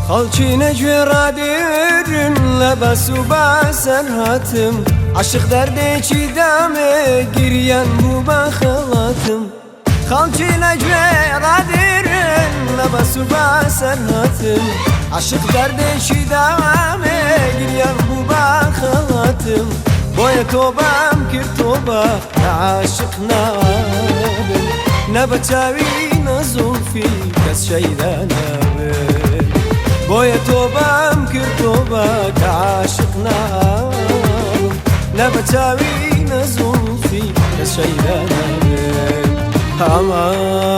خەڵکی نەگوێڕادێرن لە بەس و باسەر هاتم عاشق دەردێکی دامێ گریان بوو بە خەڵاتم خەڵکی نەگوێڕادێرن لە بەس و باسەر هاتم عاشق دەردێکی دامێ گریان بوو بە خەڵاتم بۆیە تۆبەم کرد تۆبە عاشق نابم نە بە چاوی نە زولفی کەس شەیدا نابێت بۆیە تۆبەم کرد تۆبە کە عاشق نابم نە بە چاوی نە زولفی کەس شەیدا نابێت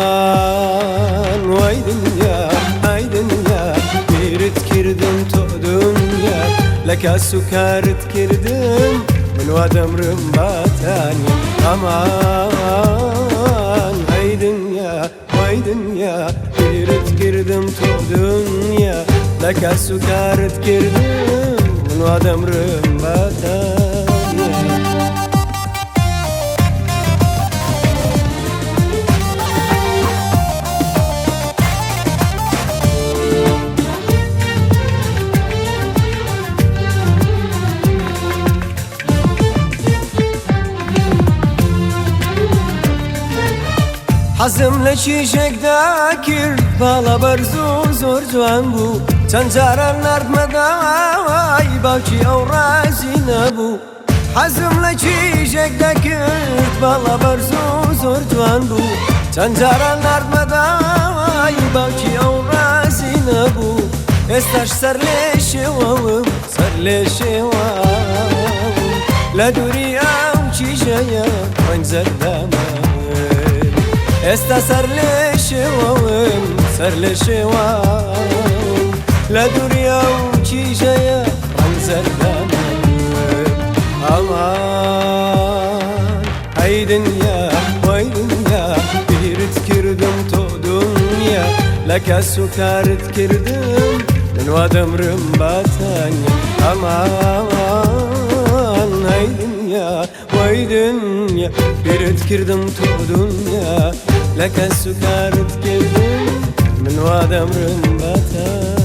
هەمان وای دنیا ئای دنیا بیرت کردم تۆ دنیا لە کاس و کارت کردم من وا دەمرم باتانی هەمان ئەی دنیا وای دنیا بیرت کردم تۆ دنیا لە کاس و کارت کردم من وا دەمرم باتانی حەزم لە کیژێکدا کرد باڵە بەرز و زۆر جوان بوو چەند جارە نردمەداوای باوکی ئەو ڕازی نەبوو حەزم لە کیژێکدا کرد باڵە بەرز و زۆر جوان بوو چەند جارە نردمەداوای باوکی ئەو ڕازی نەبوو ئێستاش سەر لێ شێوەوم سەر لێ شێوەم لە دووری ئەو کیژەیە ڕەنگ زەردامە ئێستا سەر لێ شێوەم سەر لێ شێوەم لە دووری ئەو کیژەیە ڕەنگ زەردامە ئەمان ئەی دنیا وای دنیا بیرت کردم تۆ دنیا لە کەس و کارت کردم من وا دەمرم باتانی ئەمان ئەی دنیا وای دنیا بیرت کردم تۆ دنیا لە کەس و کارت کردم من وا دەمرم باتانی